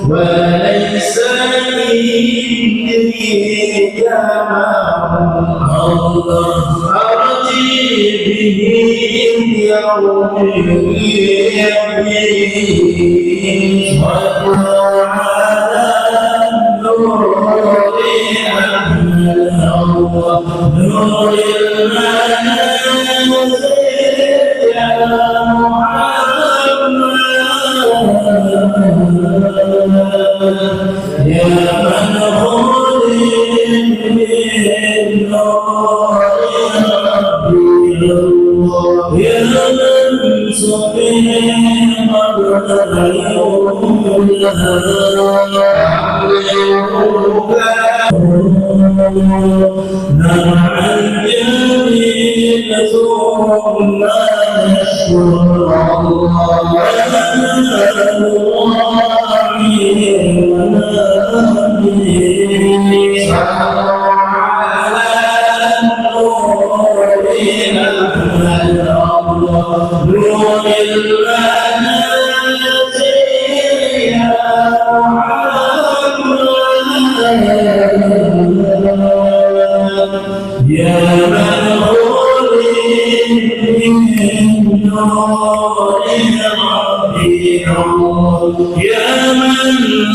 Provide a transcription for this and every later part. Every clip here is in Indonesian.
وليس لي الله أرضي به يوم الدين وعلى النور نور المنازل يا محمد يا من خلق من نور ربي يا من سبحان قبل يوم نعم الجميل ثم نشكر يا من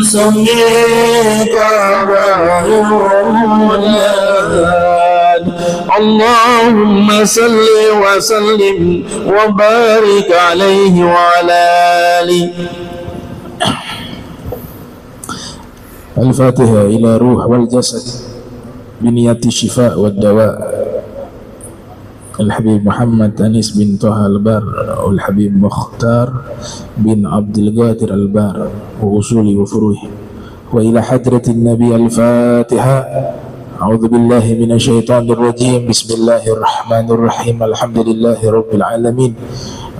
سميك اللهم صل وسلم وبارك عليه وعلى آله. الفاتحة إلى روح والجسد بنية الشفاء والدواء الحبيب محمد أنيس بن طه البار والحبيب مختار بن عبد القادر البار وأصول وفروه وإلى حضرة النبي. الفاتحة. أعوذ بالله من الشيطان الرجيم. بسم الله الرحمن الرحيم. الحمد لله رب العالمين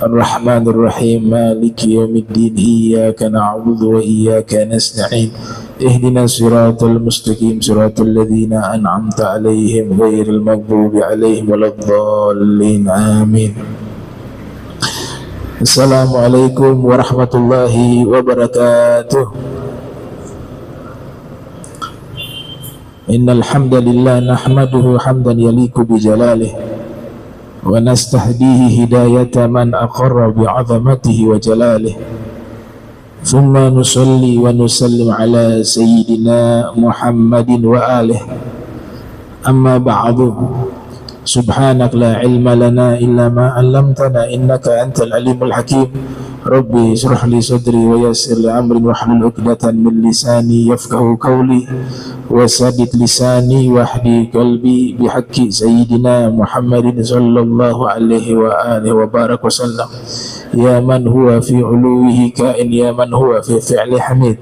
الرحمن الرحيم مالك يوم الدين إياك نعبد وإياك نستعين اهدنا الصراط المستقيم صراط الذين أنعمت عليهم غير المغضوب عليهم ولا الضالين آمين. السلام عليكم ورحمة الله وبركاته. إن الحمد لله نحمده حمدا يليق بجلاله ونستهديه هداية من أقر بعظمته وجلاله ثم نصلي ونسلم على سيدنا محمد وآله. أما بعد سبحانك لا علم لنا إلا ما علمتنا إنك أنت العليم الحكيم. ربي اشرح لي صدري ويسر لي أمري واحلل عقدة من لساني يفقه قولي وثبت لساني واهدي قلبي بحق سيدنا محمد صلى الله عليه وآله وبارك وسلم. يا من هو في علوه كائن يا من هو في فعل حميد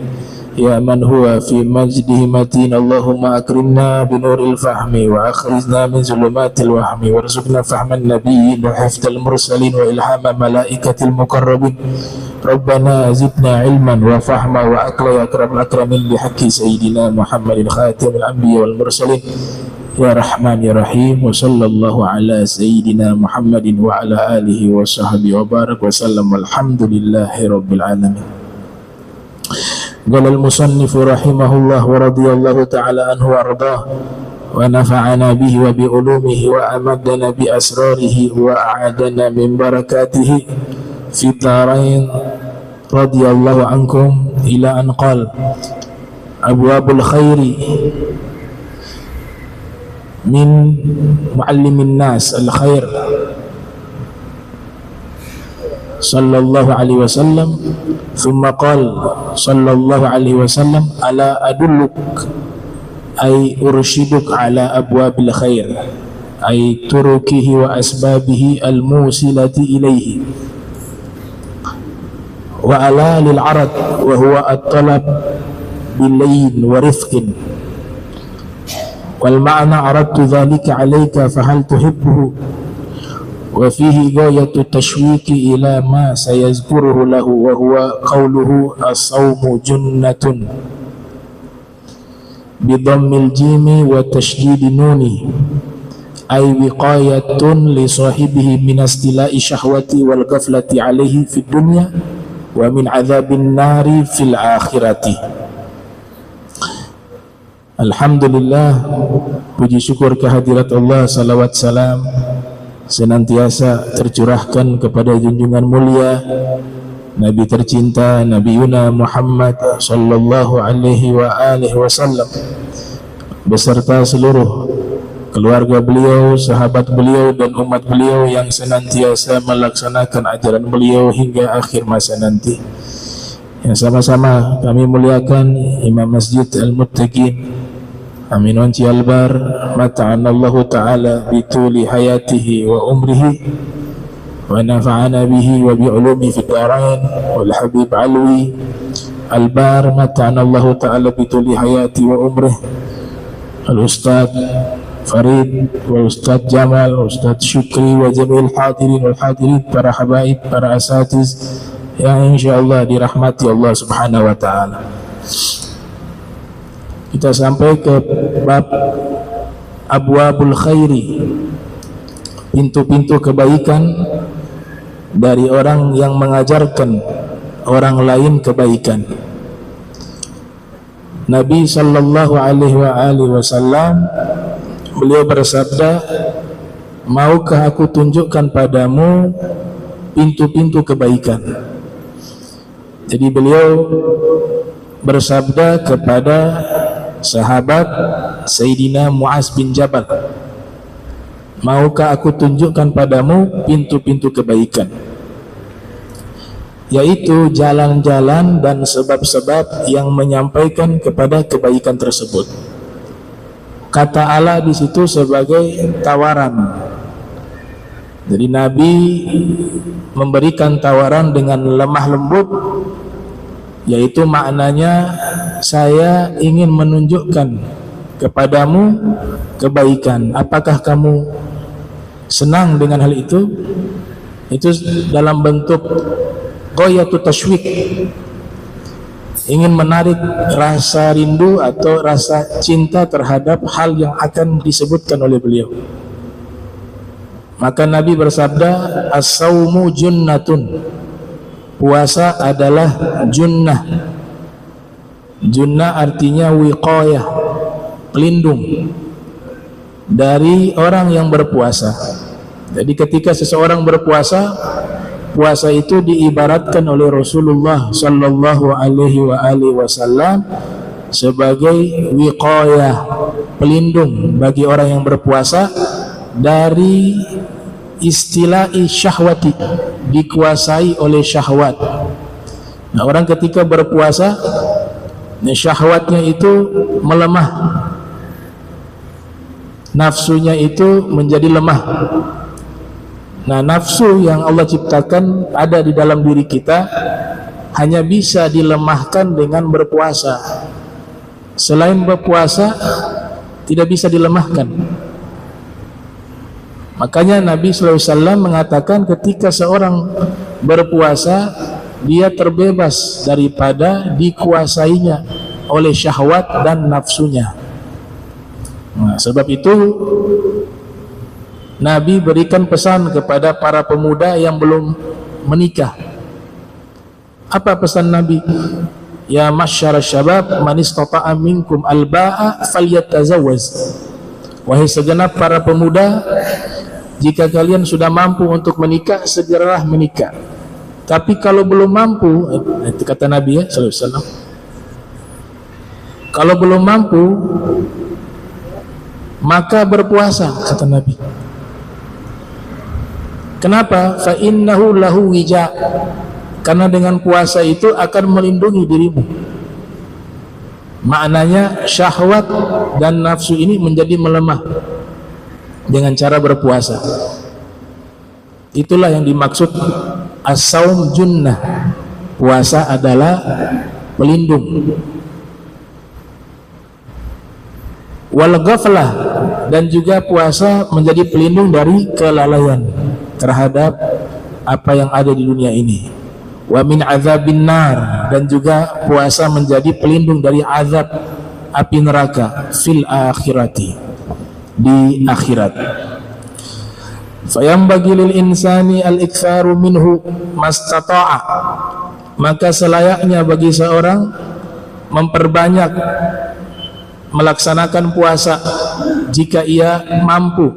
يا من هو في مجده متين. اللهم أكرمنا بنور الفهم وأخرجنا من ظلمات الوهم وارزقنا فهم النبيين وحفظ المرسلين وإلهام ملائكة المقربين. ربنا زدنا علما وفهما وأكلا يا أكرم الأكرمين بحق سيدنا محمد خاتم الأنبياء والمرسلين يا رحمن يا رحيم. وصلى الله على سيدنا محمد وعلى آله وصحبه وبارك وسلم والحمد لله رب العالمين. قال المصنف رحمه الله ورضي الله تعالى عنه وارضاه wa nafa'ana bihi wa bi ulumihi wa amaddana bi asrarihi wa a'adana min barakatihi fi darain radiyallahu ankum ila an qala abwabul khairi min muallimin nas al khair sallallahu alaihi wasallam thumma qala sallallahu alaihi wasallam ala adulluk ay urshiduk ala abwabil khair ay turukihi wa asbabihi al musilati ilaihi wa ala lil arad wa huwa at-talab bilayyin wa rifqin wal ma'na aradtu dhalika alayka fahal tuhibbuhu wa fihi ghayatu tashwiki ila ma sayazkuruhu lahu wa huwa qawluhu as-sawmu junnatun bidammil jimi wa tashdidi nuni ay wiqayatun li sahibihi min istila'i syahwati wal ghaflati alayhi fid dunya wa min adzabin nari fil akhirati. Alhamdulillah, puji syukur kehadirat Allah, salawat salam senantiasa tercurahkan kepada junjungan mulia Nabi tercinta Nabi Yuna Muhammad sallallahu alaihi wa alihi wasallam beserta seluruh keluarga beliau, sahabat beliau dan umat beliau yang senantiasa melaksanakan ajaran beliau hingga akhir masa nanti. Yang sama-sama kami muliakan Imam Masjid Al-Muttaqin Amin Wanci Albar mata'anallahu ta'ala bituli hayatihi wa umrihi wa nafa'ana bihi wa bi'ulumi fid darain wal Habib Alwi Albar mata'anallahu ta'ala bituli hayati wa umrihi al-Ustaz Farid wa Ustaz Jamal, Ustaz Syukri wa jami'il hadirin wal hadirin, para habaib, para asatiz yang insyaallah dirahmati Allah subhanahu wa ta'ala. Kita sampai ke bab abwabul khairi, pintu-pintu kebaikan dari orang yang mengajarkan orang lain kebaikan. Nabi sallallahu alaihi wasallam beliau bersabda, maukah aku tunjukkan padamu pintu-pintu kebaikan? Jadi beliau bersabda kepada sahabat Sayyidina Mu'az bin Jabal, maukah aku tunjukkan padamu pintu-pintu kebaikan, yaitu jalan-jalan dan sebab-sebab yang menyampaikan kepada kebaikan tersebut. Kata Allah di situ sebagai tawaran. Jadi Nabi memberikan tawaran dengan lemah lembut, yaitu maknanya saya ingin menunjukkan kepadamu kebaikan. Apakah kamu senang dengan hal itu? Itu dalam bentuk ghayatu tashwik, ingin menarik rasa rindu atau rasa cinta terhadap hal yang akan disebutkan oleh beliau. Maka Nabi bersabda, as-sawmu junnatun, puasa adalah junnah. Junnah artinya wiqayah, pelindung dari orang yang berpuasa. Jadi ketika seseorang berpuasa, puasa itu diibaratkan oleh Rasulullah sallallahu alaihi wasallam sebagai wiqayah, pelindung bagi orang yang berpuasa dari istilahi syahwati, dikuasai oleh syahwat. Nah, orang ketika berpuasa, syahwatnya itu melemah, nafsunya itu menjadi lemah. Nah, nafsu yang Allah ciptakan ada di dalam diri kita hanya bisa dilemahkan dengan berpuasa. Selain berpuasa tidak bisa dilemahkan. Makanya Nabi SAW mengatakan ketika seorang berpuasa, dia terbebas daripada dikuasainya oleh syahwat dan nafsunya. Nah, sebab itu Nabi berikan pesan kepada para pemuda yang belum menikah. Apa pesan Nabi? Ya masyarakat syabab, man istata'a minkum al-ba'a falyatazawwaz. Wahai segenap para pemuda, jika kalian sudah mampu untuk menikah, segeralah menikah. Tapi kalau belum mampu, itu kata Nabi ya sallallahu alaihi wasallam, kalau belum mampu maka berpuasa, kata Nabi. Kenapa? Fa innahu lahu wija, karena dengan puasa itu akan melindungi dirimu. Maknanya syahwat dan nafsu ini menjadi melemah dengan cara berpuasa. Itulah yang dimaksud as-saum junnah. Puasa adalah pelindung. Wal ghaflah, dan juga puasa menjadi pelindung dari kelalaian terhadap apa yang ada di dunia ini. Wa min azabin nar, dan juga puasa menjadi pelindung dari azab api neraka fil akhirati, di akhirat. Fayambagi lil insani al-iktsaru minhu mastata'a, maka selayaknya bagi seorang memperbanyak melaksanakan puasa jika ia mampu,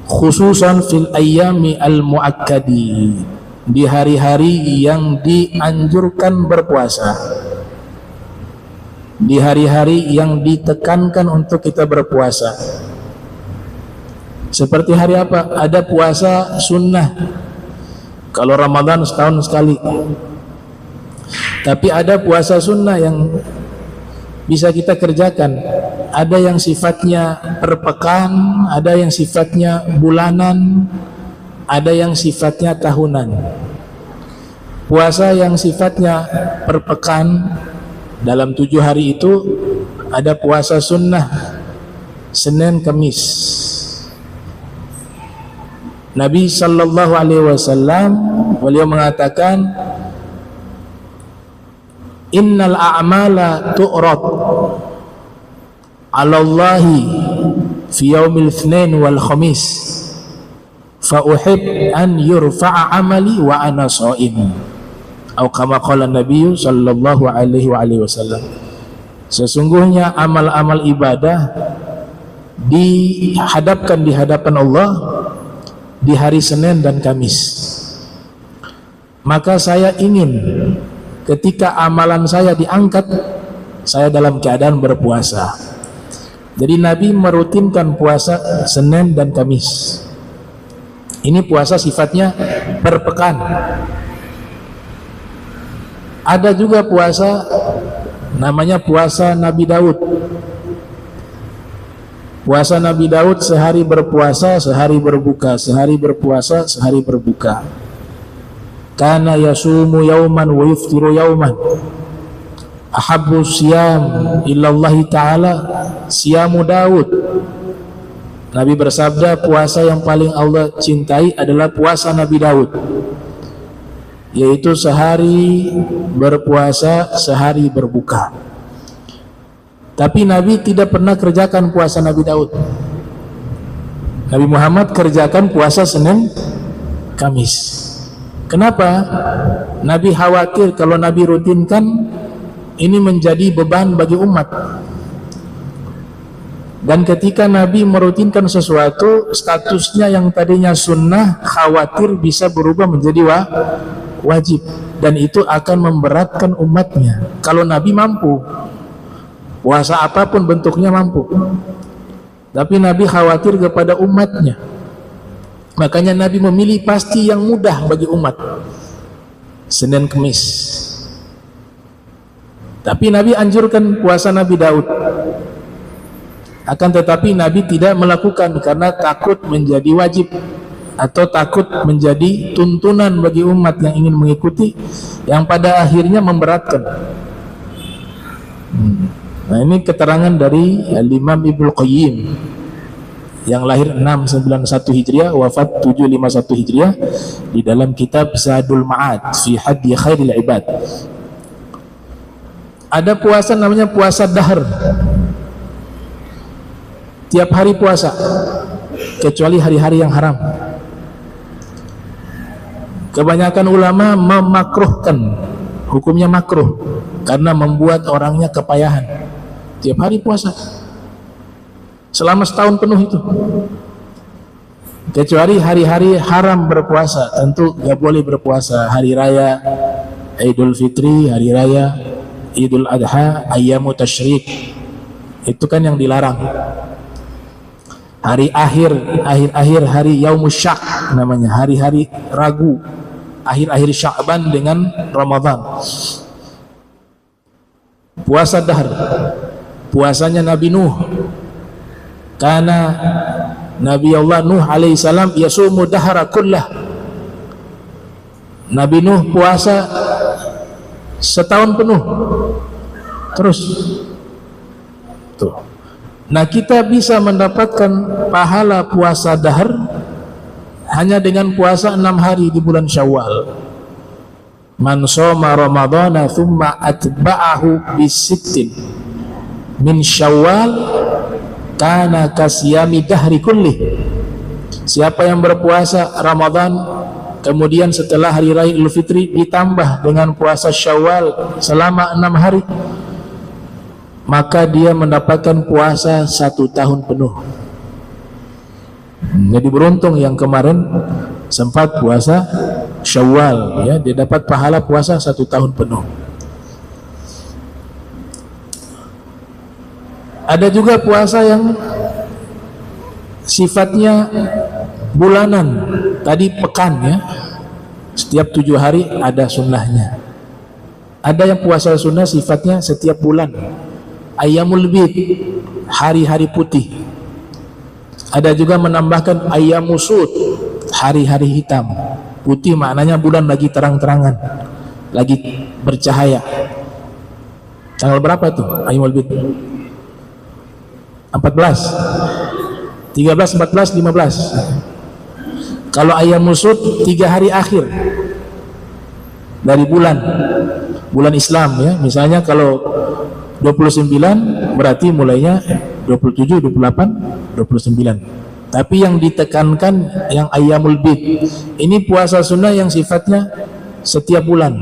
khususan fil ayyami al-muakkadi, di hari-hari yang dianjurkan berpuasa, di hari-hari yang ditekankan untuk kita berpuasa. Seperti hari apa? Ada puasa sunnah, kalau Ramadan setahun sekali. Tapi ada puasa sunnah yang bisa kita kerjakan. Ada yang sifatnya per pekan, ada yang sifatnya bulanan, ada yang sifatnya tahunan. Puasa yang sifatnya per pekan, dalam 7 hari itu ada puasa sunnah Senin Kamis. Nabi sallallahu alaihi wasallam beliau mengatakan, innal a'mala tu'rad 'ala Allahi fi yaumil itsnain wal khamis fa uhib an yurfa'a 'amali wa ana sha'im, atau kama qala Nabi sallallahu alaihi wasallam. Sesungguhnya amal-amal ibadah dihadapkan di hadapan Allah di hari Senin dan Kamis. Maka saya ingin ketika amalan saya diangkat, saya dalam keadaan berpuasa. Jadi Nabi merutinkan puasa Senin dan Kamis. Ini puasa sifatnya per pekan. Ada juga puasa namanya puasa Nabi Daud. Puasa Nabi Daud, sehari berpuasa, sehari berbuka, sehari berpuasa, sehari berbuka. Kana yasumu yauman wa yuftiru yauman, ahabbu siyam illallahi ta'ala siyamu Daud. Nabi bersabda, puasa yang paling Allah cintai adalah puasa Nabi Daud, yaitu sehari berpuasa, sehari berbuka. Tapi Nabi tidak pernah kerjakan puasa Nabi Daud. Nabi Muhammad kerjakan puasa Senin Kamis. Kenapa? Nabi khawatir kalau Nabi rutinkan ini menjadi beban bagi umat. Dan ketika Nabi merutinkan sesuatu, statusnya yang tadinya sunnah khawatir bisa berubah menjadi wajib, dan itu akan memberatkan umatnya. Kalau Nabi mampu, puasa apapun bentuknya mampu, tapi Nabi khawatir kepada umatnya. Makanya Nabi memilih pasti yang mudah bagi umat, Senin Kamis. Tapi Nabi anjurkan puasa Nabi Daud. Akan tetapi Nabi tidak melakukan karena takut menjadi wajib atau takut menjadi tuntunan bagi umat yang ingin mengikuti, yang pada akhirnya memberatkan. Nah, ini keterangan dari Imam Ibnu Qayyim yang lahir 691 Hijriah, wafat 751 Hijriah, di dalam kitab Zadul Ma'ad fi Hadi Khairil Ibad. Ada puasa namanya puasa dahar. Tiap hari puasa kecuali hari-hari yang haram. Kebanyakan ulama memakruhkan, hukumnya makruh karena membuat orangnya kepayahan. tiap hari puasa selama setahun penuh itu, kecuali hari-hari haram berpuasa. Tentu gak boleh berpuasa hari raya Idul Fitri, hari raya Idul Adha, ayyamu tasyrik, itu kan yang dilarang. Hari akhir hari Yaumus Syak namanya, hari-hari ragu, akhir-akhir Sya'ban dengan Ramadan. Puasa dahr, puasanya Nabi Nuh, karena Nabi Allah Nuh alaihissalam yasumu dahra kullah. Nabi Nuh puasa setahun penuh terus tuh. Nah, kita bisa mendapatkan pahala puasa dahr hanya dengan puasa 6 hari di bulan Syawal. Man shoma ramadhana thumma atba'ahu bisittin min Syawal kana kasyami dahri kullih. Siapa yang berpuasa Ramadan kemudian setelah hari raya Idul Fitri ditambah dengan puasa Syawal selama 6 hari, maka dia mendapatkan puasa 1 tahun penuh. Jadi beruntung yang kemarin sempat puasa Syawal, ya, dia dapat pahala puasa 1 tahun penuh. Ada juga puasa yang sifatnya bulanan, tadi pekan, ya, setiap 7 hari ada sunnahnya. Ada yang puasa sunnah sifatnya setiap bulan, ayyamul bid, hari-hari putih. Ada juga menambahkan ayyamusud, hari-hari hitam. Putih maknanya bulan lagi terang-terangan, lagi bercahaya. Tanggal berapa itu ayyamul bid? 14, 13, 14, 15. Kalau ayyamusud 3 hari akhir dari bulan Islam, ya. Misalnya kalau 29 berarti mulainya 27, 28, 29. Tapi yang ditekankan yang ayyamul bid. Ini puasa sunnah yang sifatnya setiap bulan.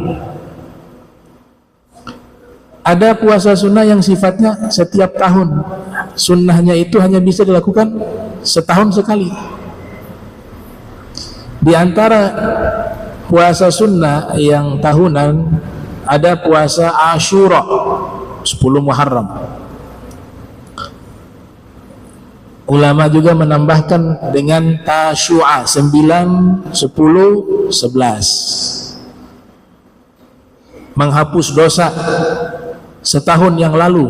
Ada puasa sunnah yang sifatnya setiap tahun. Sunnahnya itu hanya bisa dilakukan setahun sekali. Di antara puasa sunnah yang tahunan ada puasa Asyura 10 Muharram. Ulama juga menambahkan dengan Tasyu'a 9, 10, 11. Menghapus dosa setahun yang lalu.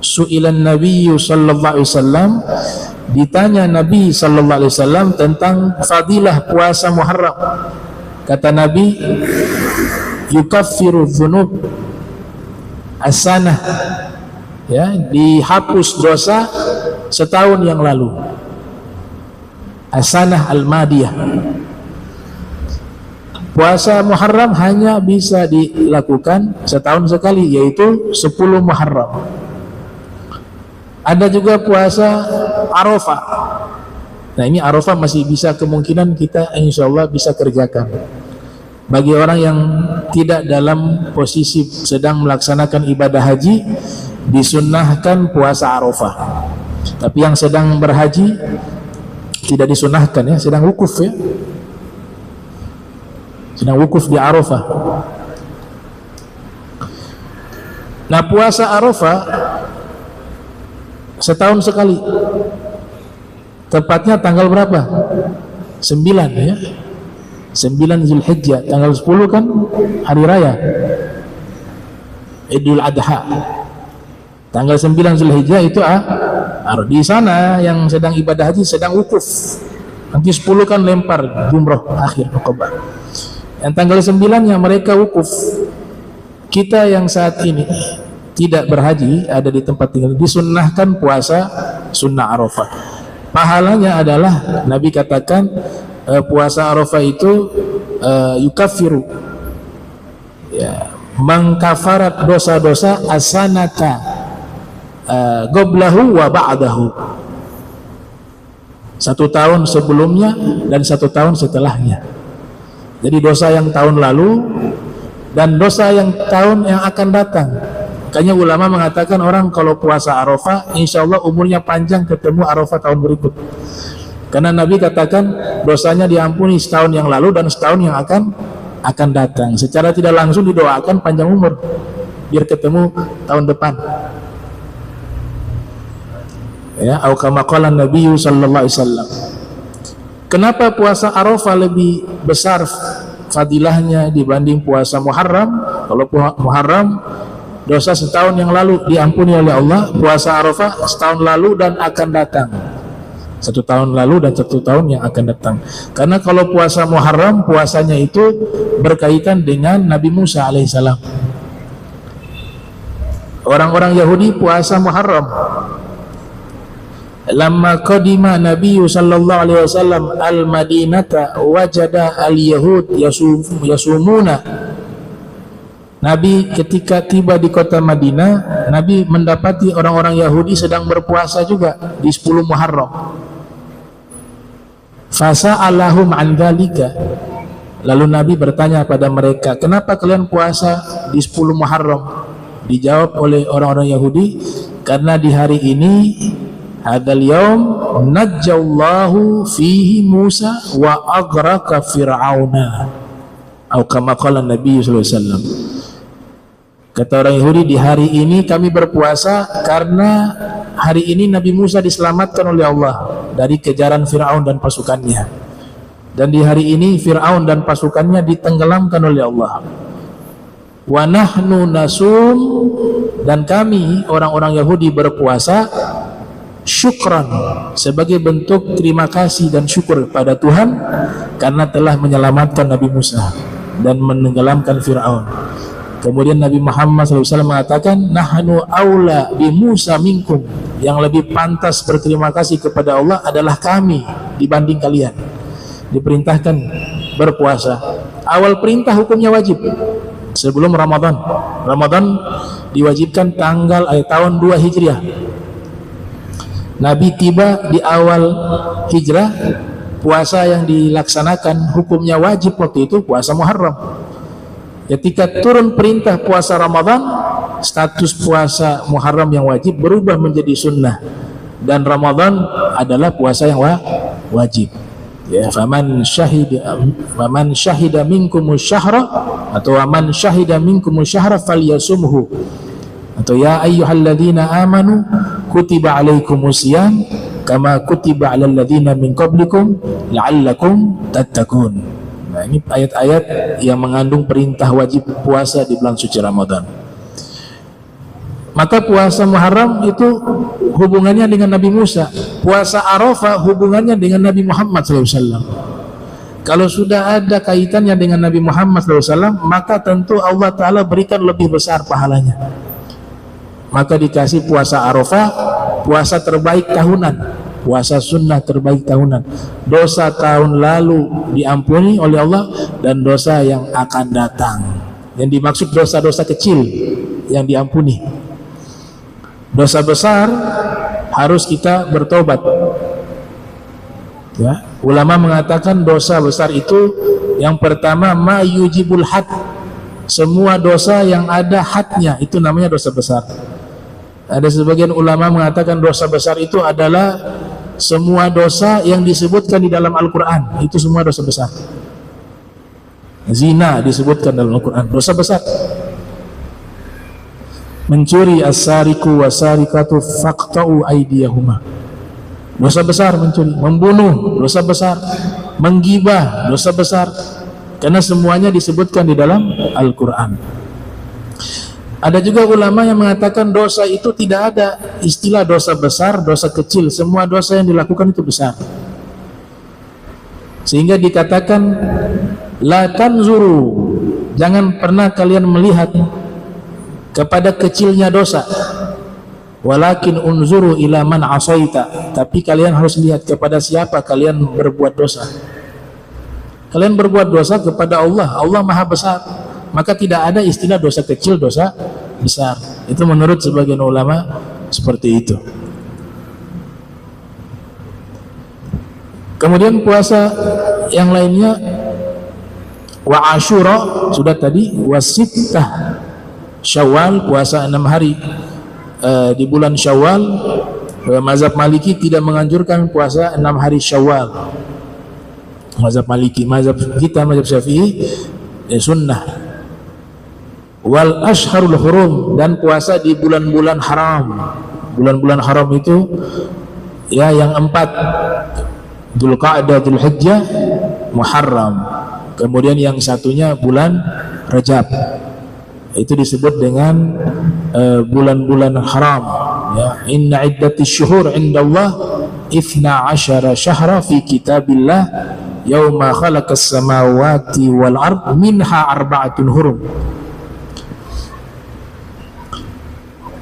Su'ilan Nabiyyu sallallahu alaihi wasallam, ditanya Nabi sallallahu alaihi wasallam tentang fadilah puasa Muharram. Kata Nabi, yukaffiru dzunub as-sanah, ya, dihapus dosa setahun yang lalu. As-sanah al-madiyah. Puasa Muharram hanya bisa dilakukan setahun sekali, yaitu 10 Muharram. Ada juga puasa Arafah. Nah, ini Arafah masih bisa kemungkinan kita insyaallah bisa kerjakan. Bagi orang yang tidak dalam posisi sedang melaksanakan ibadah haji, disunnahkan puasa Arafah. Tapi yang sedang berhaji tidak disunnahkan, ya, sedang wukuf, ya. Sedang wukuf di Arafah. Nah, puasa Arafah setahun sekali. Tepatnya tanggal berapa? 9, ya. 9 Zulhijjah. Tanggal 10 kan hari raya Idul Adha. Tanggal 9 Zulhijjah itu di sana yang sedang ibadah haji sedang wukuf. Nanti 10 kan lempar jumroh akhir Aqabah. Yang tanggal 9 yang mereka wukuf. Kita yang saat ini tidak berhaji ada di tempat tinggal, disunnahkan puasa sunnah Arafah. Pahalanya adalah Nabi katakan puasa Arafah itu yukaffiru, ya, mengkafarat dosa-dosa asanata goblahu wa ba'dahu, 1 tahun sebelumnya dan 1 tahun setelahnya. Jadi dosa yang tahun lalu dan dosa yang tahun yang akan datang. Makanya ulama mengatakan orang kalau puasa Arafah insya Allah umurnya panjang ketemu Arafah tahun berikut. Karena Nabi katakan dosanya diampuni setahun yang lalu dan setahun yang akan datang. Secara tidak langsung didoakan panjang umur biar ketemu tahun depan. Ya, au kama qala Nabi sallallahu alaihi wasallam. Kenapa puasa Arafah lebih besar fadilahnya dibanding puasa Muharram? Kalau Muharram dosa setahun yang lalu diampuni oleh Allah, puasa Arafah setahun lalu dan akan datang. 1 tahun lalu dan 1 tahun yang akan datang. Karena kalau puasa Muharram puasanya itu berkaitan dengan Nabi Musa alaihissalam. Orang-orang Yahudi puasa Muharram. Lamma qadima Nabi sallallahu alaihi wasallam al-Madinata wajada al-Yahud yasumuna. Nabi ketika tiba di kota Madinah, Nabi mendapati orang-orang Yahudi sedang berpuasa juga di 10 Muharram. Fasa'alahum an dzalika. Lalu Nabi bertanya pada mereka, kenapa kalian puasa di 10 Muharram? Dijawab oleh orang-orang Yahudi, karena di hari ini hadzal yaum najjallahu fihi Musa wa aghraka fir'auna. Atau kama qala Nabi sallallahu alaihi wasallam. Kata orang Yahudi, di hari ini kami berpuasa karena hari ini Nabi Musa diselamatkan oleh Allah dari kejaran Fir'aun dan pasukannya, dan di hari ini Fir'aun dan pasukannya ditenggelamkan oleh Allah. Wa nahnu nasum, dan kami orang-orang Yahudi berpuasa syukran, sebagai bentuk terima kasih dan syukur pada Tuhan karena telah menyelamatkan Nabi Musa dan menenggelamkan Fir'aun. Kemudian Nabi Muhammad SAW mengatakan, nahnu aula bi Musa minkum, yang lebih pantas berterima kasih kepada Allah adalah kami dibanding kalian. Diperintahkan berpuasa. Awal perintah hukumnya wajib sebelum Ramadan. Ramadan diwajibkan tahun 2 Hijriah. Nabi tiba di awal Hijrah, puasa yang dilaksanakan hukumnya wajib waktu itu puasa Muharram. Ketika turun perintah puasa Ramadan, status puasa Muharram yang wajib berubah menjadi sunnah, dan Ramadan adalah puasa yang wajib. Ya, faman syahida minkumus syahra, atau man syahida minkumus syahra falyasumhu, atau ya ayyuhalladzina amanu kutiba alaikumusiyam kama kutiba alal ladzina min qablikum la'allakum tattaqun. Nah, ini ayat-ayat yang mengandung perintah wajib puasa di bulan suci Ramadan. Maka puasa Muharram itu hubungannya dengan Nabi Musa, puasa Arafah hubungannya dengan Nabi Muhammad SAW. Kalau sudah ada kaitannya dengan Nabi Muhammad SAW, maka tentu Allah Ta'ala berikan lebih besar pahalanya. Maka dikasih puasa Arafah, puasa terbaik tahunan, puasa sunnah terbaik tahunan. Dosa tahun lalu diampuni oleh Allah, dan dosa yang akan datang. Yang dimaksud dosa-dosa kecil yang diampuni. Dosa besar harus kita bertobat. Ya, ulama mengatakan dosa besar itu yang pertama ma yujibul had. Semua dosa yang ada hadnya itu namanya dosa besar. Ada sebagian ulama mengatakan dosa besar itu adalah semua dosa yang disebutkan di dalam Al-Quran, itu semua dosa besar. Zina disebutkan dalam Al-Quran, dosa besar. Mencuri, as-sariku was-sarikatu faqta'u aydiyahuma, dosa besar mencuri. Membunuh, dosa besar. Menggibah, dosa besar. Karena semuanya disebutkan di dalam Al-Quran. Ada juga ulama yang mengatakan dosa itu tidak ada istilah dosa besar, dosa kecil. Semua dosa yang dilakukan itu besar. Sehingga dikatakan la tanzuru, jangan pernah kalian melihat kepada kecilnya dosa. Walakin unzuru ila man asaita, tapi kalian harus lihat kepada siapa kalian berbuat dosa. Kalian berbuat dosa kepada Allah. Allah Maha Besar. Maka tidak ada istilah dosa kecil, dosa besar. Itu menurut sebagian ulama seperti itu. Kemudian puasa yang lainnya wa Asyura sudah tadi, wa sittah Syawal, puasa 6 hari di bulan Syawal. Mazhab Maliki tidak menganjurkan puasa 6 hari Syawal. Mazhab Maliki, mazhab kita mazhab Syafi'i sunnah. Wal ashharul hurum, dan puasa di bulan-bulan haram. Bulan-bulan haram itu ya yang 4, Dzulqa'dah, Dzulhijjah, Muharram. Kemudian yang satunya bulan Rajab. Itu disebut dengan bulan-bulan haram. Ya, inna iddatish syuhur indallah 12 syahra fi kitabillah yauma khalaqas samawati wal ard minha arba'atun hurum.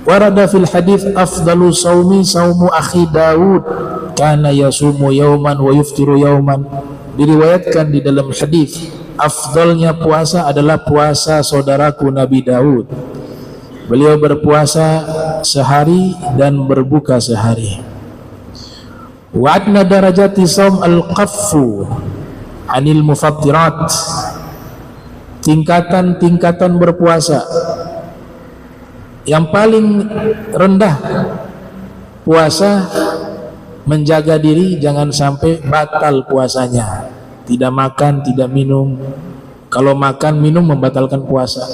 Warada fil hadits afdalu saumi saumu akhi Daud kana yasumu yauman wa yuftiru yauman. Diriwayatkan di dalam hadis, afdalnya puasa adalah puasa saudaraku Nabi Daud. Beliau berpuasa sehari dan berbuka sehari. Wa adna darajati saum al-qaffu anil mufattirat. Tingkatan-tingkatan berpuasa. Yang paling rendah puasa menjaga diri jangan sampai batal puasanya. Tidak makan, tidak minum. Kalau makan, minum membatalkan puasa.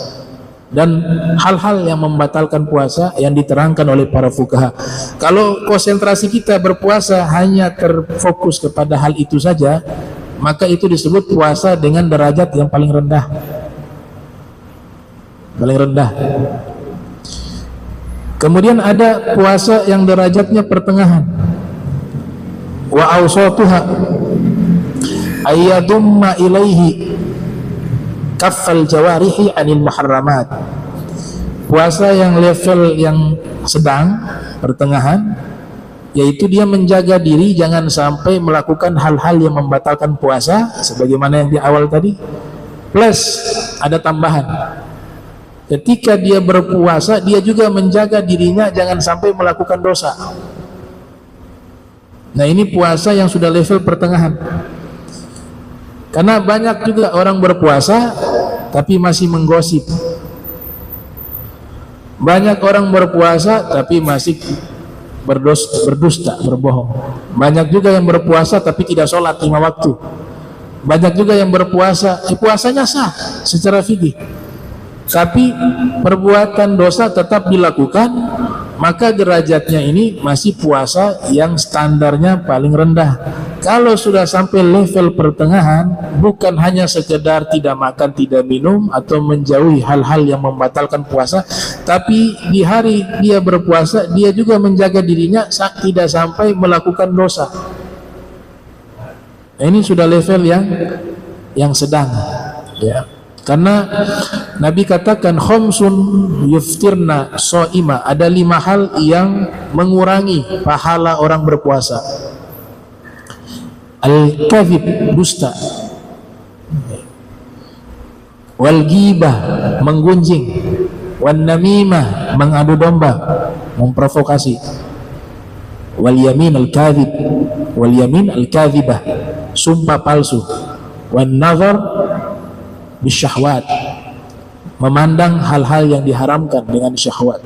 Dan hal-hal yang membatalkan puasa yang diterangkan oleh para fuqaha. Kalau konsentrasi kita berpuasa hanya terfokus kepada hal itu saja, maka itu disebut puasa dengan derajat yang paling rendah. Paling rendah. Kemudian ada puasa yang derajatnya pertengahan. Wa awsatuha ayyadumma ilaihi kaffal jawarihi anil muharramat. Puasa yang level yang sedang, pertengahan, yaitu dia menjaga diri jangan sampai melakukan hal-hal yang membatalkan puasa, sebagaimana yang di awal tadi. Plus ada tambahan, ketika dia berpuasa dia juga menjaga dirinya jangan sampai melakukan dosa. Nah, ini puasa yang sudah level pertengahan. Karena banyak juga orang berpuasa tapi masih menggosip. Banyak orang berpuasa tapi masih berdusta, berbohong. Banyak juga yang berpuasa tapi tidak sholat 5 waktu. Banyak juga yang berpuasa, puasanya sah secara fikih, tapi perbuatan dosa tetap dilakukan, maka derajatnya ini masih puasa yang standarnya paling rendah. Kalau sudah sampai level pertengahan, bukan hanya sekedar tidak makan, tidak minum, atau menjauhi hal-hal yang membatalkan puasa, tapi di hari dia berpuasa, dia juga menjaga dirinya tidak sampai melakukan dosa. Ini sudah level yang sedang, ya. Karena Nabi katakan khamsun yuftirna shaima, ada 5 hal yang mengurangi pahala orang berpuasa. Al-kadhib, dusta. Wal ghibah, menggunjing. Wan namimah, mengadu domba, memprovokasi. Wal yamin al-kadhib, wal yamin al-kadhibah, sumpah palsu. Wan nazar bisyahwat, memandang hal-hal yang diharamkan dengan syahwat.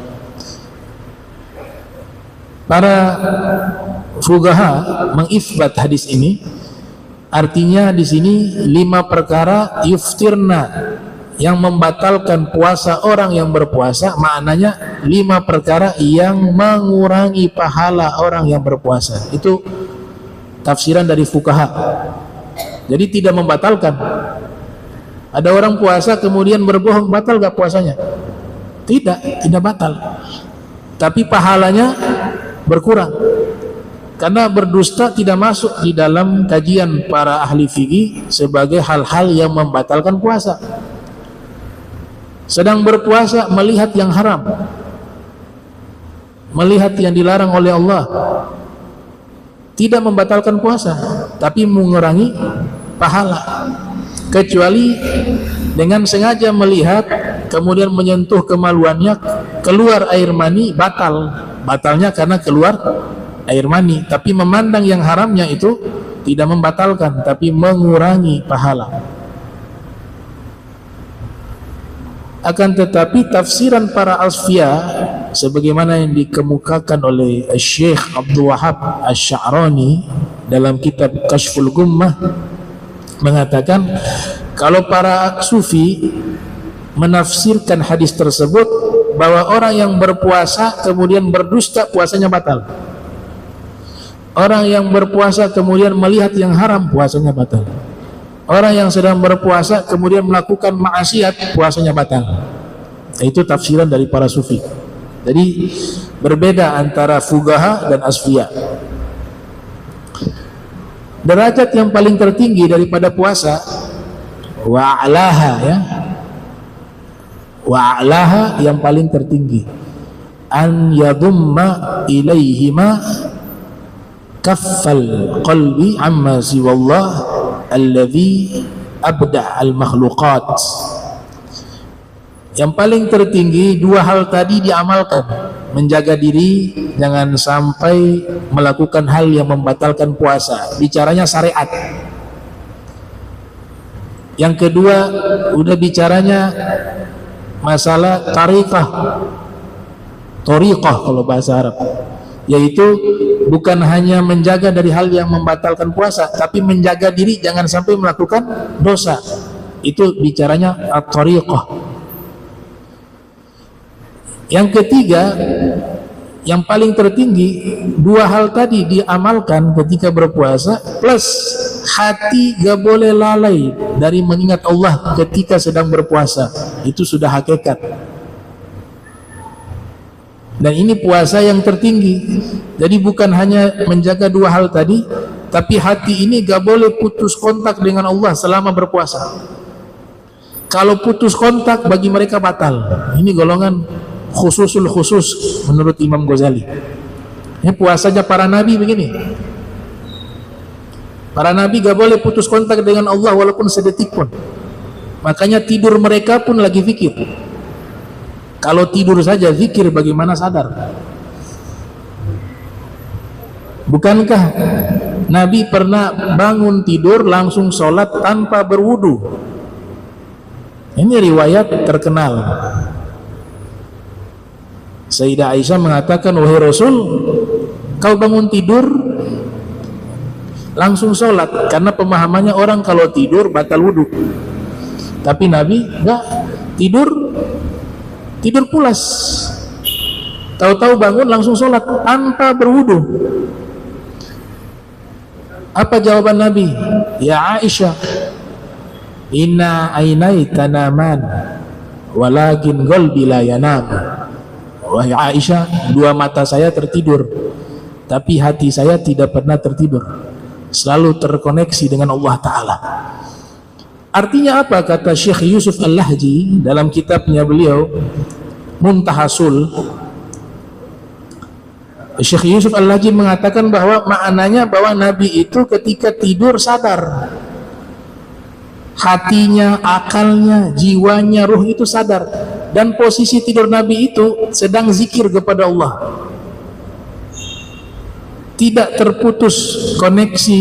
Para fuqaha mengifbat hadis ini, artinya di sini 5 perkara yuftirna yang membatalkan puasa orang yang berpuasa, maknanya 5 perkara yang mengurangi pahala orang yang berpuasa. Itu tafsiran dari fuqaha. Jadi tidak membatalkan. Ada orang puasa kemudian berbohong, batal gak puasanya? Tidak batal. Tapi pahalanya berkurang. Karena berdusta tidak masuk di dalam kajian para ahli fikih sebagai hal-hal yang membatalkan puasa. Sedang berpuasa melihat yang haram, melihat yang dilarang oleh Allah, tidak membatalkan puasa, tapi mengurangi pahala. Kecuali dengan sengaja melihat kemudian menyentuh kemaluannya, keluar air mani, batalnya karena keluar air mani. Tapi memandang yang haramnya itu tidak membatalkan, tapi mengurangi pahala. Akan tetapi tafsiran para asfiya sebagaimana yang dikemukakan oleh Syekh Abdul Wahab Asy-Sya'rani dalam kitab Kashful Gummah mengatakan kalau para sufi menafsirkan hadis tersebut bahwa orang yang berpuasa kemudian berdusta, puasanya batal. Orang yang berpuasa kemudian melihat yang haram, puasanya batal. Orang yang sedang berpuasa kemudian melakukan maksiat, puasanya batal. Itu tafsiran dari para sufi. Jadi berbeda antara fuqaha dan asfiya. Derajat yang paling tertinggi daripada puasa wa'alaha, ya, wa'alaha yang paling tertinggi, an yadumma ilaihima kaffal qalbi amma siwallah alladhi abda' al-makhluqat. Yang paling tertinggi dua hal tadi diamalkan, menjaga diri jangan sampai melakukan hal yang membatalkan puasa, bicaranya syariat. Yang kedua udah bicaranya masalah tariqah kalau bahasa Arab, yaitu bukan hanya menjaga dari hal yang membatalkan puasa, tapi menjaga diri jangan sampai melakukan dosa. Itu bicaranya at-tariqah. Yang ketiga, yang paling tertinggi, dua hal tadi diamalkan ketika berpuasa, plus hati gak boleh lalai dari mengingat Allah ketika sedang berpuasa. Itu sudah hakikat. Dan ini puasa yang tertinggi. Jadi bukan hanya menjaga dua hal tadi, tapi hati ini gak boleh putus kontak dengan Allah selama berpuasa. Kalau putus kontak bagi mereka batal. Ini golongan khususul khusus menurut Imam Ghazali. Ini puasanya para nabi begini. Para nabi gak boleh putus kontak dengan Allah walaupun sedetik pun. Makanya tidur mereka pun lagi zikir. Kalau tidur saja zikir, bagaimana sadar? Bukankah Nabi pernah bangun tidur langsung sholat tanpa berwudu? Ini riwayat terkenal. Sayyidah Aisyah mengatakan, wahai Rasul, kau bangun tidur langsung sholat, karena pemahamannya orang kalau tidur batal wudhu. Tapi Nabi enggak, tidur pulas, tahu-tahu bangun langsung sholat tanpa berwudhu. Apa jawaban Nabi? Ya Aisyah, inna ainai tanaman walakin qalbi la yanam. Wahai Aisyah, dua mata saya tertidur, tapi hati saya tidak pernah tertidur, selalu terkoneksi dengan Allah Ta'ala. Artinya apa? Kata Syekh Yusuf Al-Lahji dalam kitabnya beliau Muntahasul, Syekh Yusuf Al-Lahji mengatakan bahwa maknanya bahwa Nabi itu ketika tidur sadar, hatinya, akalnya, jiwanya, ruh itu sadar. Dan posisi tidur Nabi itu sedang zikir kepada Allah, tidak terputus koneksi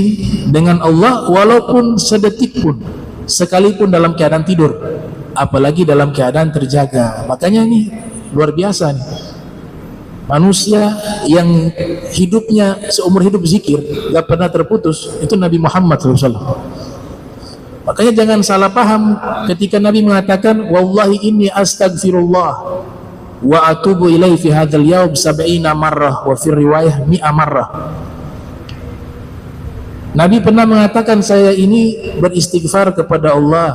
dengan Allah walaupun sedetik pun, sekalipun dalam keadaan tidur, apalagi dalam keadaan terjaga. Makanya ini luar biasa nih, manusia yang hidupnya seumur hidup zikir, gak pernah terputus, itu Nabi Muhammad SAW. Makanya jangan salah paham ketika Nabi mengatakan wallahi inni astaghfirullah wa atubu ilaihi fi hadzal yaum 70 marrah wa fi riwayah 100 marrah. Nabi pernah mengatakan, saya ini beristighfar kepada Allah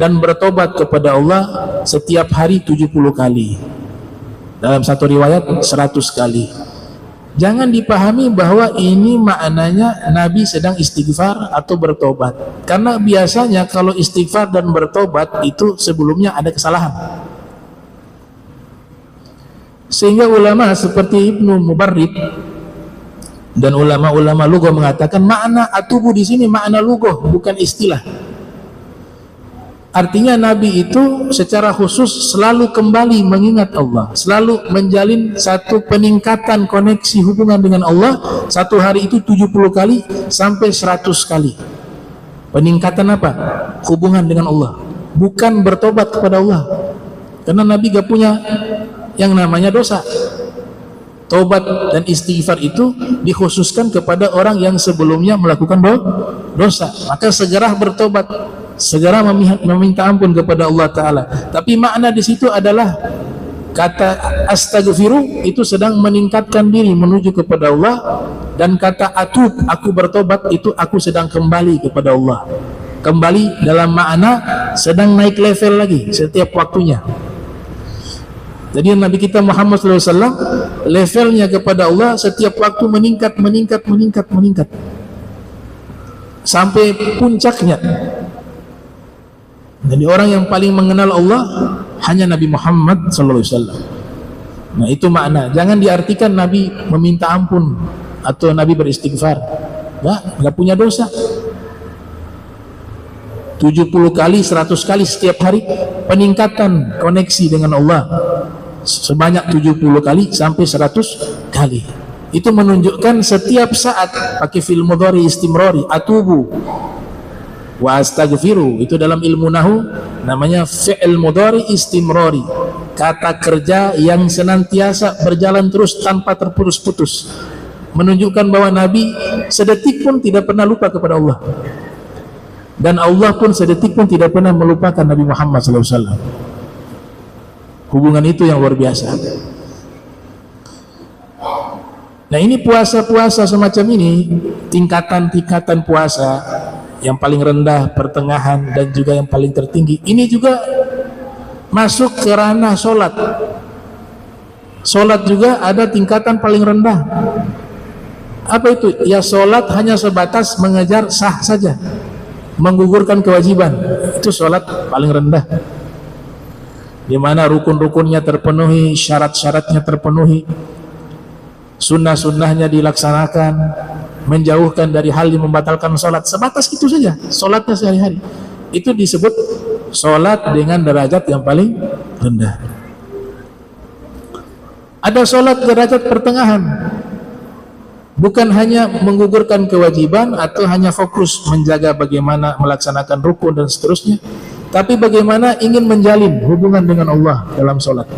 dan bertobat kepada Allah setiap hari 70 kali. Dalam satu riwayat 100 kali. Jangan dipahami bahwa ini maknanya Nabi sedang istighfar atau bertobat, karena biasanya kalau istighfar dan bertobat itu sebelumnya ada kesalahan. Sehingga ulama seperti Ibnu Mubarrid dan ulama-ulama lughah mengatakan makna atubu di sini makna lughah, bukan istilah. Artinya Nabi itu secara khusus selalu kembali mengingat Allah, selalu menjalin satu peningkatan koneksi hubungan dengan Allah, satu hari itu 70 kali sampai 100 kali. Peningkatan apa? Hubungan dengan Allah, bukan bertobat kepada Allah. karena Nabi gak punya yang namanya dosa. Taubat dan istighfar itu dikhususkan kepada orang yang sebelumnya melakukan dosa, maka segera bertobat, segera meminta ampun kepada Allah Ta'ala. Tapi makna di situ adalah kata astaghfiru itu sedang meningkatkan diri menuju kepada Allah, dan kata atub, aku bertobat, itu aku sedang kembali kepada Allah. Kembali dalam makna sedang naik level lagi setiap waktunya. Jadi Nabi kita Muhammad SAW levelnya kepada Allah setiap waktu meningkat sampai puncaknya. Jadi orang yang paling mengenal Allah hanya Nabi Muhammad SAW. Nah itu makna. Jangan diartikan Nabi meminta ampun atau Nabi beristighfar. Nggak punya dosa. 70 kali, 100 kali setiap hari peningkatan koneksi dengan Allah sebanyak 70 kali sampai 100 kali. Itu menunjukkan setiap saat pakai fi'il mudhari istimrari, atubu wa astaghfiru. Itu dalam ilmu nahwu namanya fi'il mudhari istimrari, kata kerja yang senantiasa berjalan terus tanpa terputus-putus, menunjukkan bahwa Nabi sedetik pun tidak pernah lupa kepada Allah, dan Allah pun sedetik pun tidak pernah melupakan Nabi Muhammad SAW. Hubungan itu yang luar biasa. Nah ini puasa-puasa semacam ini, tingkatan-tingkatan puasa, yang paling rendah, pertengahan, dan juga yang paling tertinggi, ini juga masuk ke ranah sholat. Sholat juga ada tingkatan paling rendah. Apa itu? Ya sholat hanya sebatas mengejar sah saja, menggugurkan kewajiban. Itu sholat paling rendah, di mana rukun-rukunnya terpenuhi, syarat-syaratnya terpenuhi, sunnah-sunnahnya dilaksanakan, menjauhkan dari hal yang membatalkan sholat. Sebatas itu saja sholatnya sehari-hari. Itu disebut sholat dengan derajat yang paling rendah. Ada sholat derajat pertengahan, bukan hanya menggugurkan kewajiban atau hanya fokus menjaga bagaimana melaksanakan rukun dan seterusnya, tapi bagaimana ingin menjalin hubungan dengan Allah dalam sholat.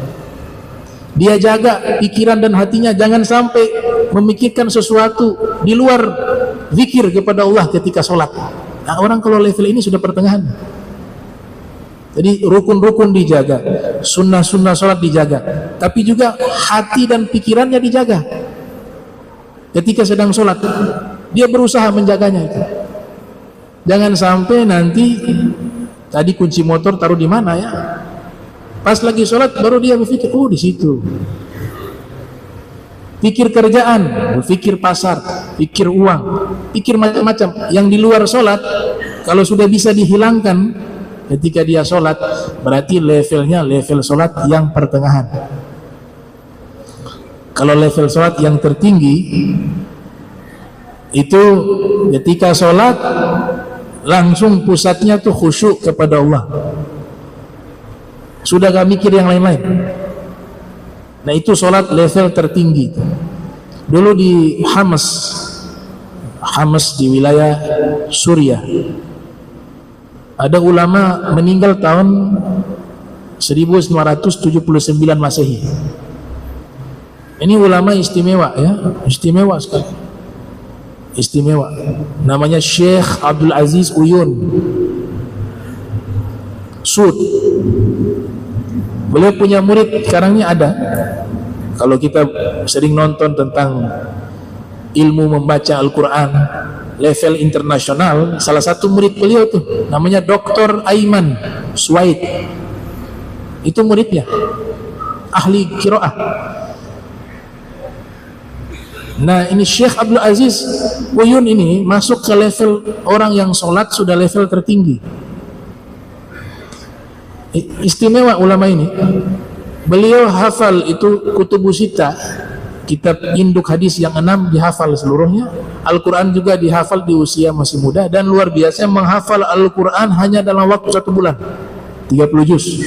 Dia jaga pikiran dan hatinya jangan sampai memikirkan sesuatu di luar zikir kepada Allah ketika sholat. Nah, orang kalau level ini sudah pertengahan. Jadi rukun-rukun dijaga, sunnah-sunnah sholat dijaga, tapi juga hati dan pikirannya dijaga. Ketika sedang sholat, dia berusaha menjaganya itu. Jangan sampai nanti tadi kunci motor taruh di mana ya? Pas lagi sholat baru dia berpikir, oh di situ. Pikir kerjaan, berpikir pasar, pikir uang, pikir macam-macam. Yang di luar sholat, kalau sudah bisa dihilangkan ketika dia sholat, berarti levelnya level sholat yang pertengahan. Kalau level sholat yang tertinggi, itu ketika sholat langsung pusatnya tuh khusyuk kepada Allah, sudah gak mikir yang lain-lain. Nah itu sholat level tertinggi. Dulu di Hamas di wilayah Suriah, ada ulama meninggal tahun 1979 Masehi. Ini ulama istimewa ya, istimewa sekali, istimewa. Namanya Syekh Abdul Aziz Uyun Sud. Beliau punya murid, sekarang ini ada. Kalau kita sering nonton tentang ilmu membaca Al-Quran level internasional, salah satu murid beliau tuh namanya Dr. Aiman Suwaid. Itu muridnya, ahli qiraah. Nah ini Syekh Abdul Aziz Uyun ini masuk ke level orang yang sholat sudah level tertinggi. Istimewa ulama ini. Beliau hafal itu Kutubus Sittah, kitab induk hadis yang 6 dihafal seluruhnya. Al-Quran juga dihafal di usia masih muda, dan luar biasa menghafal Al-Quran hanya dalam waktu 1 bulan 30 juz.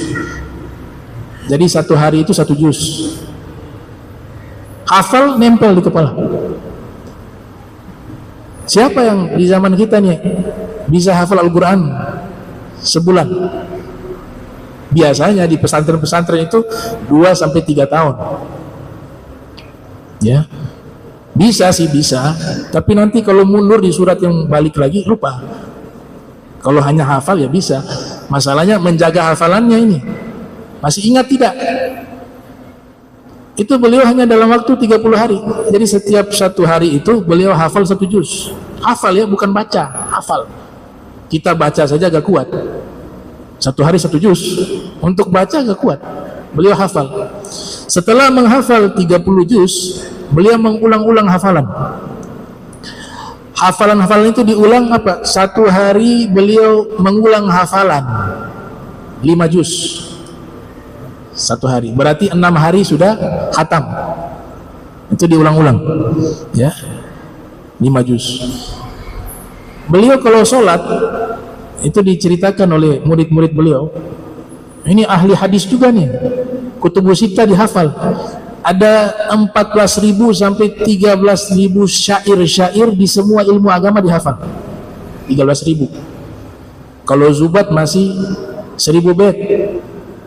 Jadi satu hari itu 1 juz. Hafal nempel di kepala. Siapa yang di zaman kita nih bisa hafal Al-Quran sebulan? Biasanya di pesantren-pesantren itu 2 sampai 3 tahun. Ya. Bisa sih, bisa, tapi nanti kalau mundur di surat yang balik lagi lupa. Kalau hanya hafal ya bisa. Masalahnya menjaga hafalannya ini. Masih ingat tidak? Itu beliau hanya dalam waktu 30 hari. Jadi setiap 1 hari itu beliau hafal 1 juz. Hafal ya, bukan baca, hafal. Kita baca saja agak kuat. 1 hari 1 juz. Untuk baca agak kuat. Beliau hafal. Setelah menghafal 30 juz, beliau mengulang-ulang hafalan. Hafalan-hafalan itu diulang apa? 1 hari beliau mengulang hafalan 5 juz. 1 hari. Berarti 6 hari sudah khatam. Itu diulang-ulang. Ya. 5 juz. Beliau kalau sholat, itu diceritakan oleh murid-murid beliau. Ini ahli hadis juga nih. Kutubus Sittah dihafal. Ada 14.000 sampai 13.000 syair-syair di semua ilmu agama dihafal. 13.000. Kalau Zubat masih 1.000 bait,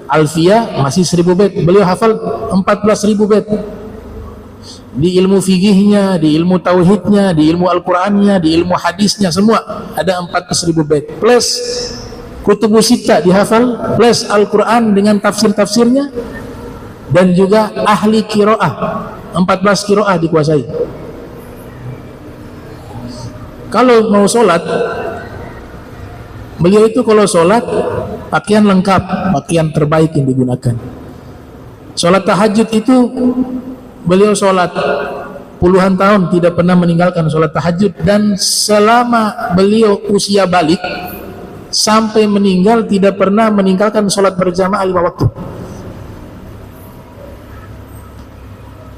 Alfiyah masih 1.000 bait. Beliau hafal 14.000 bait. Di ilmu fikihnya, di ilmu tauhidnya, di ilmu Al-Qur'annya, di ilmu hadisnya, semua ada 14.000 bait. Plus Kutubus Sittah dihafal, plus Al-Quran dengan tafsir-tafsirnya, dan juga ahli qiraah, 14 qiraah dikuasai. Kalau mau sholat, beliau itu kalau sholat pakaian lengkap, pakaian terbaik yang digunakan. Sholat tahajud itu beliau sholat puluhan tahun tidak pernah meninggalkan sholat tahajud, dan selama beliau usia balik sampai meninggal tidak pernah meninggalkan sholat berjamaah 5 waktu.